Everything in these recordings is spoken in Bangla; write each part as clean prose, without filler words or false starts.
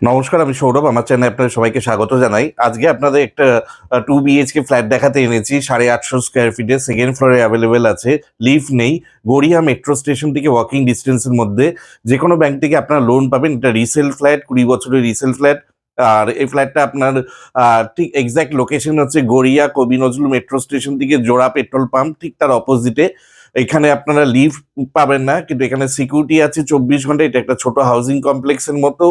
নমস্কার, আমি সৌরভ। আমার চ্যানেলে আপনাদের সবাইকে স্বাগত জানাই। আজকে আপনাদের একটা 2 বিএইচকে ফ্ল্যাট দেখাতে এনেছি। 850 স্কোয়ার ফিটের সেকেন্ড ফ্লোরে অ্যাভেলেবেল আছে। লিফট নেই। গড়িয়া মেট্রো স্টেশন থেকে ওয়াকিং ডিস্টেন্সের মধ্যে। যেকোনো ব্যাংক থেকে আপনারা লোন পাবেন। এটা রিসেল ফ্ল্যাট, 20 বছরের রিসেল ফ্ল্যাট। আর এই ফ্ল্যাটটা আপনার ঠিক এক্সাক্ট লোকেশন হচ্ছে গড়িয়া কবি নজরুল মেট্রো স্টেশন থেকে জোড়া পেট্রোল পাম্প, ঠিক তার অপোজিটে। এখানে আপনারা লিফট পাবেন না, কিন্তু এখানে সিকিউরিটি আছে 24 ঘন্টা। এটা একটা ছোট হাউজিং কমপ্লেক্সের মতো।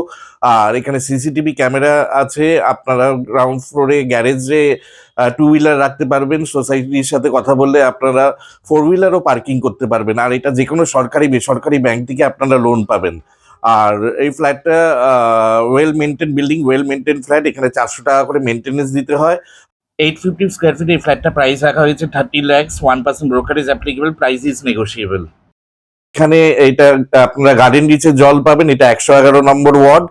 আর এখানে সিসিটিভি ক্যামেরা আছে। আপনারা গ্রাউন্ড ফ্লোরে গ্যারেজে টু হুইলার রাখতে পারবেন। সোসাইটির সাথে কথা বললে আপনারা ফোর হুইলারও পার্কিং করতে পারবেন। আর এটা যে কোনো সরকারি বেসরকারি ব্যাংক থেকে আপনারা লোন পাবেন। আর এই ফ্ল্যাটটা well maintain building, well maintain flat. এখানে 400 টাকা করে মেনটেনেন্স দিতে হয়। 850 স্কোয়ার ফিট এই ফ্ল্যাটটা প্রাইস রাখা হয়েছে 30 lakhs। 1% brokerage applicable, price is negotiable. এখানে এটা আপনারা গার্ডেন রিচে জল পাবেন। এটা 111 নম্বর ওয়ার্ড।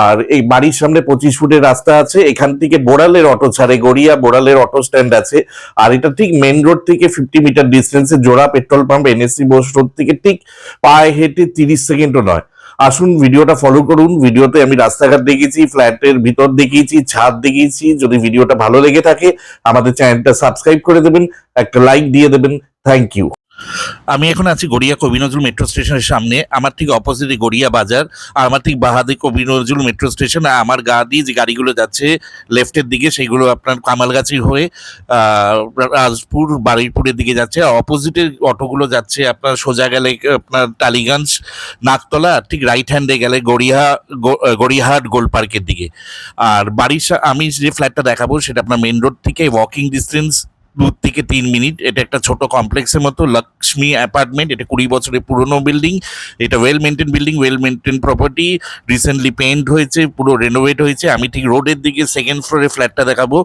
আর এই বাড়ির সামনে 25 ফুটের রাস্তা আছে। এখান থেকে বোড়ালের অটো ছাড়ে, গড়িয়া বোড়ালের অটো স্ট্যান্ড আছে। আর এটা ঠিক মেন রোড থেকে 50 মিটার ডিস্টেন্সে জোড়া petrol pump, NSC Bose road থেকে ঠিক পায়ে হেঁটে 30 সেকেন্ডও নয়। আসুন, ভিডিওটা ফলো করুন। ভিডিওতে আমি রাস্তাঘাট দেখিয়েছি, ফ্ল্যাটের ভিতর দেখিয়েছি, ছাদ দেখিয়েছি। যদি ভিডিওটা ভালো লেগে থাকে আমাদের চ্যানেলটা সাবস্ক্রাইব করে দেবেন, একটা লাইক দিয়ে দেবেন। Thank you. আমি এখন আছি গড়িয়া কবি নজরুল মেট্রো স্টেশনের সামনে। আমার ঠিক অপোজিটে গড়িয়া বাজার, আর আমার ঠিক বাহাদে কবি নজরুল মেট্রো স্টেশন। আর আমার গা দিয়ে যে গাড়িগুলো যাচ্ছে লেফটের দিকে, সেইগুলো আপনার কামালগাছি হয়ে রাজপুর বারুইপুরের দিকে যাচ্ছে। আর অপোজিটের অটোগুলো যাচ্ছে আপনার সোজা গেলে আপনার টালিগঞ্জ নাকতলা, ঠিক রাইট হ্যান্ডে গেলে গড়িয়াহাট গোল পার্কের দিকে। আর আমি যে ফ্ল্যাটটা দেখাবো সেটা আপনার মেন রোড থেকে ওয়াকিং ডিস্টেন্স 2 থেকে 3 মিনিট। এটা একটা ছোট কমপ্লেক্সের মতো, লক্ষ্মী অ্যাপার্টমেন্ট। এটা 20 বছরের পুরনো বিল্ডিং। এটা well maintain building, well maintain property. Recently paint হয়েছে, পুরো রেনোভেট হয়েছে। আমি ঠিক রোডের দিকে সেকেন্ড ফ্লোরে ফ্ল্যাটটা দেখাবো।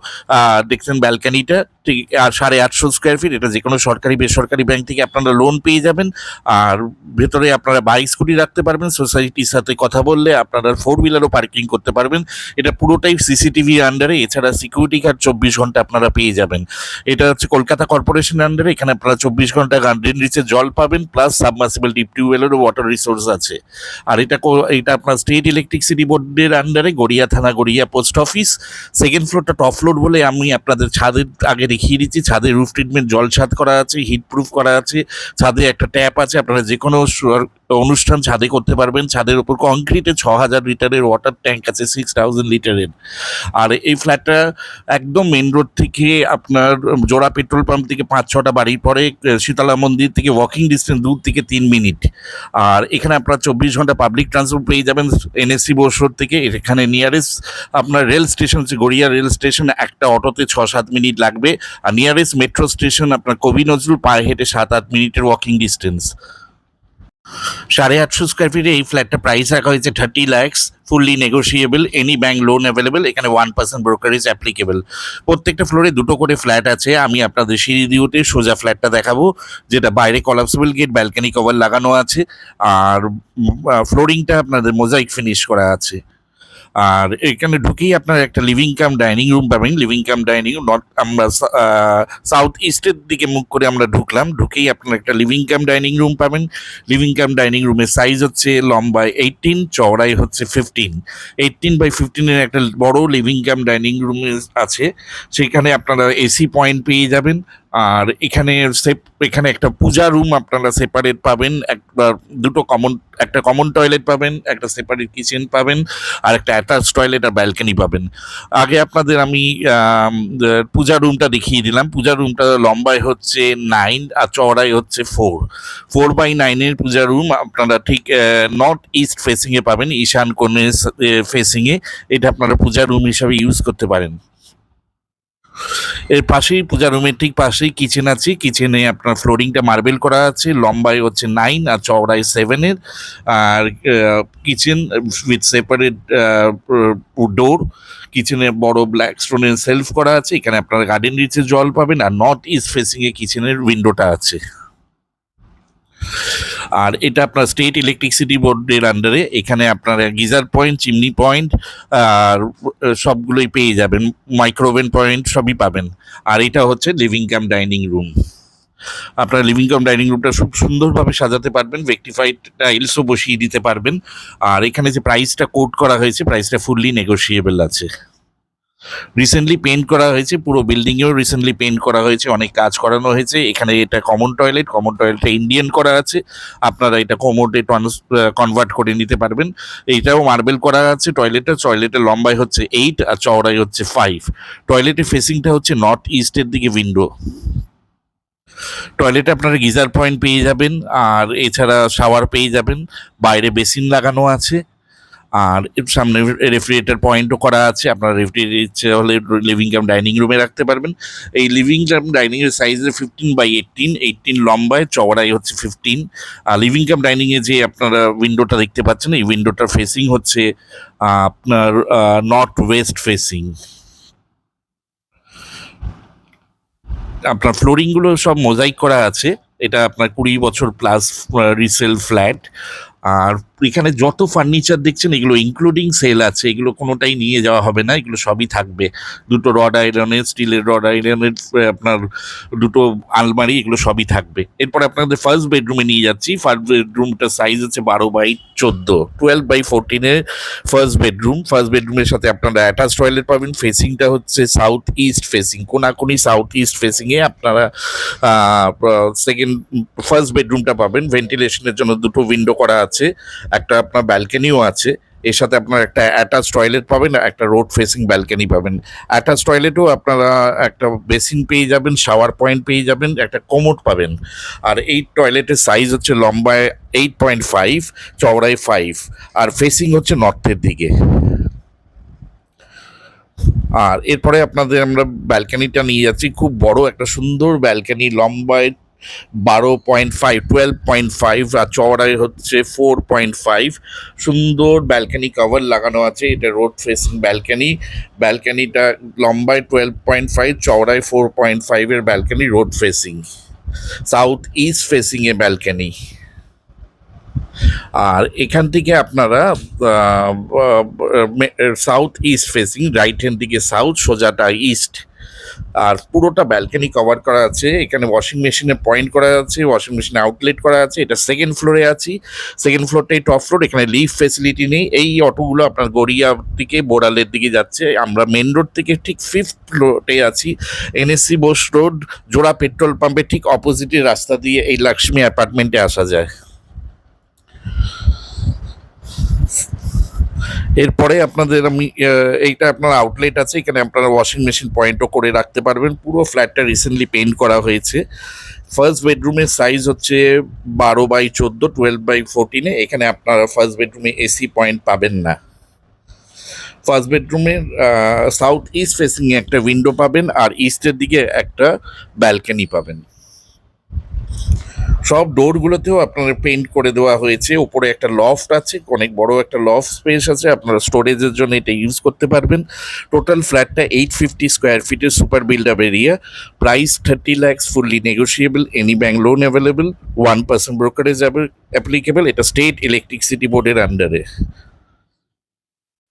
দেখছেন ব্যালকানিটা ঠিক 850 স্কোয়ার ফিট। এটা যে কোনো সরকারি বেসরকারি ব্যাংক থেকে আপনারা লোন পেয়ে যাবেন। আর ভেতরে আপনারা বাইক স্কুটি রাখতে পারবেন। সোসাইটির সাথে কথা বললে আপনারা ফোর হুইলারও পার্কিং করতে পারবেন। এটা পুরোটাই সিসিটিভি আন্ডারে। এছাড়া সিকিউরিটি গার্ড 24 ঘন্টা আপনারা পেয়ে যাবেন। এটা হচ্ছে কলকাতা কর্পোরেশন আন্ডারে। এখানে আপনারা 24 ঘন্টা গার্ডেন রিচে জল পাবেন, প্লাস সাবমার্সিবল ডিপ টিউবওয়েলেরও ওয়াটার রিসোর্স আছে। আর এটা আপনার স্টেট ইলেকট্রিসিটি বোর্ডের আন্ডারে, গড়িয়া থানা, গড়িয়া পোস্ট অফিস। সেকেন্ড ফ্লোরটা টপ ফ্লোর বলে আমি আপনাদের ছাদের আগে দেখিয়ে দিচ্ছি। ছাদে রুফ ট্রিটমেন্ট, জল ছাদ করা আছে, হিট প্রুফ করা আছে। ছাদে একটা ট্যাপ আছে। আপনারা যে কোনো অনুষ্ঠান ছাদে করতে পারবেন। ছাদের উপর কংক্রিটে 6000 লিটারের ওয়াটার ট্যাঙ্ক আছে, 6000 লিটারের। আর এই ফ্ল্যাটটা একদম মেন রোড থেকে আপনার জোড়া পেট্রোল পাম্প থেকে 5-6টা বাড়ির পরে শীতলা মন্দির থেকে ওয়াকিং ডিস্টেন্স 2 থেকে 3 মিনিট। আর এখানে আপনার 24 ঘন্টা পাবলিক ট্রান্সপোর্ট পেয়ে যাবেন এনএসসি বোস রোড থেকে। এখানে নিয়ারেস্ট আপনার রেল স্টেশন হচ্ছে গড়িয়া রেল স্টেশন। একটা অটোতে 6-7 মিনিট লাগবে। আর নিয়ারেস্ট মেট্রো স্টেশন আপনার কবি নজরুল, পায়ে হেঁটে 7-8 মিনিটের ওয়াকিং ডিস্টেন্স। 850 স্কোয়ার ফিটে এই ফ্ল্যাটটা প্রাইস রাখা হয়েছে 30 lakhs, fully negotiable, any bank loan available. এখানে 1% ব্রোকারেজ অ্যাপ্লিকেবল। প্রত্যেকটা ফ্লোরে 2টো করে ফ্ল্যাট আছে। আমি আপনাদের সিঁড়ি দিয়ে উঠে সোজা ফ্ল্যাটটা দেখাবো, যেটা বাইরে কলাপসেবল গেট, ব্যালকানি কভার লাগানো আছে। আর ফ্লোরিংটা আপনাদের মোজাইক ফিনিশ করা আছে। আর এখানে ঢুকেই আপনার একটা লিভিং কাম ডাইনিং রুম পাবেন। লিভিং কাম ডাইনিং আমরা সাউথ ইস্টের দিকে মুখ করে আমরা ঢুকলাম। ঢুকেই আপনার একটা লিভিং কাম ডাইনিং রুম পাবেন। লিভিং কাম ডাইনিং রুমের সাইজ হচ্ছে লম্বায় 18, চওড়াই হচ্ছে 15। 18x15 একটা বড় লিভিং কাম ডাইনিং রুম আছে। সেখানে আপনারা এসি পয়েন্ট পেয়ে যাবেন। আর এখানে একটা পূজা রুম আপনারা সেপারেট পাবেন। একটা কমন টয়লেট পাবেন, একটা সেপারেট কিচেন পাবেন, আর একটা অ্যাটাচ টয়লেট আর ব্যালকনি পাবেন। আগে আপনাদের আমি পূজা রুমটা দেখিয়ে দিলাম। পূজা রুমটা লম্বায় হচ্ছে 9 আর চওড়ায় হচ্ছে 4x9 পূজা রুম আপনারা ঠিক নর্থ ইস্ট ফেসিংয়ে পাবেন, ঈশান কোণের ফেসিংয়ে। এটা আপনারা পূজা রুম হিসাবে ইউজ করতে পারেন। এর পাশেই পূজা রুমের ঠিক পাশেই কিচেন আছে। কিচেনে আপনার ফ্লোরিংটা মার্বেল করা আছে। লম্বায় হচ্ছে 9 আর চওড়ায় 7-এর। আর কিচেন উইথ সেপারেট ডোর। কিচেনে বড় ব্ল্যাক স্টোনের সেলফ করা আছে। এখানে আপনারা গার্ডেন রিচে জল পাবেন। আর নর্থ ইস্ট ফেসিংয়ে কিচেনের উইন্ডোটা আছে। আর এটা আপনার স্টেট ইলেকট্রিসিটি বোর্ডের আন্ডারে। এখানে আপনারা গিজার পয়েন্ট, চিমনি পয়েন্ট আর সবগুলোই পেয়ে যাবেন। মাইক্রোওভেন পয়েন্ট সবই পাবেন। আর এটা হচ্ছে লিভিং কাম ডাইনিং রুম। আপনারা লিভিং কাম ডাইনিং রুমটা খুব সুন্দরভাবে সাজাতে পারবেন, ভেক্টিফাইড টাইলসও বসিয়ে দিতে পারবেন। আর এখানে যে প্রাইসটা কোট করা হয়েছে, প্রাইসটা ফুললি নেগোশিয়েবল আছে। রিসেন্টলি পেইন্ট করা হয়েছে, পুরো বিল্ডিংয়েও রিসেন্টলি পেইন্ট করা হয়েছে, অনেক কাজ করানো হয়েছে। এখানে এটা কমন টয়লেটটা ইন্ডিয়ান করা আছে, আপনারা এটা কমোডে কনভার্ট করে নিতে পারবেন। এইটাও মার্বেল করা আছে। টয়লেটের লম্বাই হচ্ছে 8 আর চওড়াই হচ্ছে 5। টয়লেটের ফেসিংটা হচ্ছে নর্থ ইস্টের দিকে উইন্ডো। টয়লেটে আপনারা গিজার পয়েন্ট পেয়ে যাবেন, আর এছাড়া শাওয়ার পেয়ে যাবেন। বাইরে বেসিন লাগানো আছে, আর এর সামনে রেফ্রিজারেটর পয়েন্টও করা আছে। আপনারা রেফ্রিজারেটর ইচ্ছে হলে লিভিং কাম ডাইনিং রুমে রাখতে পারবেন। এই লিভিং কাম ডাইনিং এর সাইজ 15x18, 18 লম্বায়, চওড়াই হচ্ছে 15। আর লিভিং কাম ডাইনিং এ যে আপনারা উইন্ডোটা দেখতে পাচ্ছেন, এই উইন্ডোটার ফেসিং হচ্ছে আপনার নর্থ ওয়েস্ট ফেসিং। আপনার ফ্লোরিংগুলো সব মোজাইক করা আছে। এটা আপনার 20 বছর প্লাস রিসেল ফ্ল্যাট। আর এখানে যত ফার্নিচার দেখছেন এগুলো ইনক্লুডিং সেল আছে, এগুলো কোনোটাই নিয়ে যাওয়া হবে না, এগুলো সবই থাকবে। দুটো রড আয়রনের, স্টিলের রড আয়রনের আপনার দুটো আলমারি, এগুলো সবই থাকবে। এরপরে আপনাদের ফার্স্ট বেডরুমে নিয়ে যাচ্ছি। ফার্স্ট বেডরুমটার সাইজ হচ্ছে 12x14, 12x14 ফার্স্ট বেডরুমের সাথে আপনারা অ্যাটাচ টয়লেট পাবেন। ফেসিংটা হচ্ছে সাউথ ইস্ট ফেসিং, কোনাকুনি সাউথ ইস্ট ফেসিংয়ে আপনারা ফার্স্ট বেডরুমটা পাবেন। ভেন্টিলেশনের জন্য দুটো উইন্ডো করা আছে, একটা আপনার ব্যালকনিও আছে। এর সাথে আপনার একটা অ্যাটাচ টয়লেট পাবেন, একটা রোড ফেসিং ব্যালকনি পাবেন। অ্যাটাচ টয়লেটেও আপনারা একটা বেসিন পেয়ে যাবেন, শাওয়ার পয়েন্ট পেয়ে যাবেন, একটা কোমোড পাবেন। আর এই টয়লেটের সাইজ হচ্ছে লম্বায় 8.5, চওড়ায় 5, আর ফেসিং হচ্ছে নর্থের দিকে। আর এরপরে আপনাদের আমরা ব্যালকনিটা নিয়ে যাচ্ছি। খুব বড় একটা সুন্দর ব্যালকনি, লম্বায় 12.5 আর চওড়ায় হচ্ছে 4.5। সুন্দর ব্যালকনি কভার লাগানো আছে। এটা রোড ফেসিং ব্যালকনিটা লম্বায় 12.5, চওড়ায় 4.5 এর balcony, road facing, south east facing এ ব্যালকনি। আর এখান থেকে আপনারা south east facing, right hand দিকে সাউথ, সোজাটা ইস্ট। আর পুরোটা ব্যালকনি কভার করা আছে। এখানে ওয়াশিং মেশিনে পয়েন্ট করা আছে, ওয়াশিং মেশিনে আউটলেট করা আছে। এটা সেকেন্ড ফ্লোরে আছি, সেকেন্ড ফ্লোরটাই টপ ফ্লোর। এখানে লিফট ফেসিলিটি নেই। এই অটোগুলো আপনার গড়িয়া থেকে বোড়ালের দিকে যাচ্ছে। আমরা মেন রোড থেকে ঠিক 5th ফ্লোরে আছি। NSC বোস রোড, জোড়া পেট্রোল পাম্পের ঠিক অপোজিটের রাস্তা দিয়ে এই লক্ষ্মী অ্যাপার্টমেন্টে আসা যায়। এরপরে আপনাদের আমি এইটা আপনার আউটলেট আছে, এখানে আপনারা ওয়াশিং মেশিন পয়েন্টও করে রাখতে পারবেন। পুরো ফ্ল্যাটটা রিসেন্টলি পেইন্ট করা হয়েছে। ফার্স্ট বেডরুমের সাইজ হচ্ছে 12x14, 12x14। এখানে আপনারা ফার্স্ট বেডরুমে এসি পয়েন্ট পাবেন না। ফার্স্ট বেডরুমের সাউথ ইস্ট ফেসিংয়ে একটা উইন্ডো পাবেন, আর ইস্টের দিকে একটা ব্যালকনি পাবেন। সব ডোরগুলোতেও আপনার পেইন্ট করে দেওয়া হয়েছে। উপরে একটা লফট আছে, অনেক বড় একটা লফট স্পেস আছে, আপনারা স্টোরেজের জন্য এটা ইউজ করতে পারবেন। টোটাল ফ্ল্যাটটা 850 স্কোয়ার ফিটের super build up area. Price 30 lakhs, fully negotiable, any bank loan available, 1% brokerage applicable. এটা স্টেট ইলেকট্রিসিটি বোর্ডের আন্ডারে।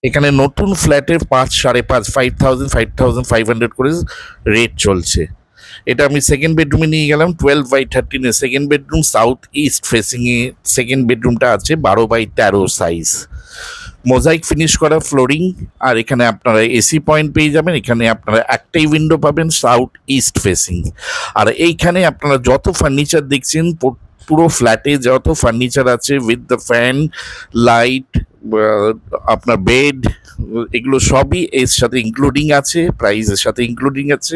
এখানে নতুন ফ্ল্যাটের 5, 5.5, 5,000, 5,500 করে রেট চলছে। এটা আমি সেকেন্ড বেডরুমে নিয়ে গেলাম। 12x13 এর second bedroom, south east facing এ সেকেন্ড বেডরুমটা আছে, 12x13 সাইজ, মোজাইক ফিনিশ করা ফ্লোরিং। আর এখানে আপনারা এসি পয়েন্ট পেয়ে যাবেন। এখানে আপনারা একটাই উইন্ডো পাবেন, সাউথ ইস্ট ফেসিং। আর এইখানে আপনারা যত ফার্নিচার দেখছেন, পুরো ফ্ল্যাটে যত ফার্নিচার আছে উইথ দ্য ফ্যান, লাইট, আপনার বেড, এগুলো সবই এর সাথে ইনক্লুডিং আছে, প্রাইসের সাথে ইনক্লুডিং আছে।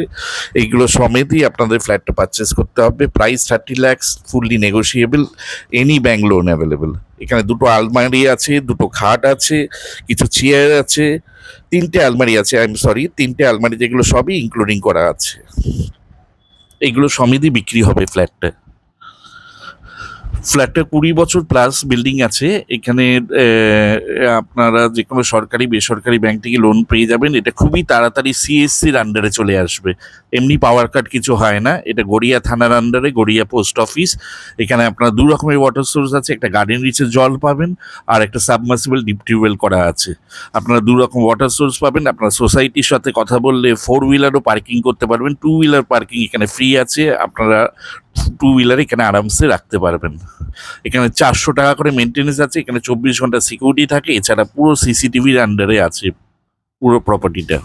এইগুলো সমেতই আপনাদের ফ্ল্যাটটা পারচেস করতে হবে। Price 30 lakhs, fully negotiable, any bank loan available. এখানে দুটো আলমারি আছে, দুটো খাট আছে, কিছু চেয়ার আছে, 3টে আলমারি আছে, তিনটে আলমারি, যেগুলো সবই ইনক্লুডিং করা আছে। এগুলো সমেতই বিক্রি হবে ফ্ল্যাটটা। ফ্ল্যাটটা 20 বছর প্লাস বিল্ডিং আছে। এখানে আপনারা যে কোনো সরকারি বেসরকারি ব্যাংক থেকে লোন পেয়ে যাবেন। এটা খুবই তাড়াতাড়ি CSCর আন্ডারে চলে আসবে, এমনি পাওয়ার কাট কিছু হয় না। এটা গড়িয়া থানার আন্ডারে, গড়িয়া পোস্ট অফিস। এখানে আপনারা 2 রকমের ওয়াটার সোর্স আছে, একটা গার্ডেন রিচের জল পাবেন, আর একটা সাবমার্সিবল ডিপ টিউবওয়েল করা আছে। আপনারা 2 রকম ওয়াটার সোর্স পাবেন। আপনারা সোসাইটির সাথে কথা বললে 4 হুইলারও পার্কিং করতে পারবেন। 2 হুইলার পার্কিং এখানে ফ্রি আছে। আপনারা টু হুইলার এখানে আরামসে রাখতে পারবেন। এখানে 400 টাকা করে মেনটেন্যান্স আছে, এখানে 24 ঘন্টা সিকিউরিটি থাকে, এছাড়া পুরো সিসিটিভির আন্ডারে আছে পুরো প্রপার্টিটা।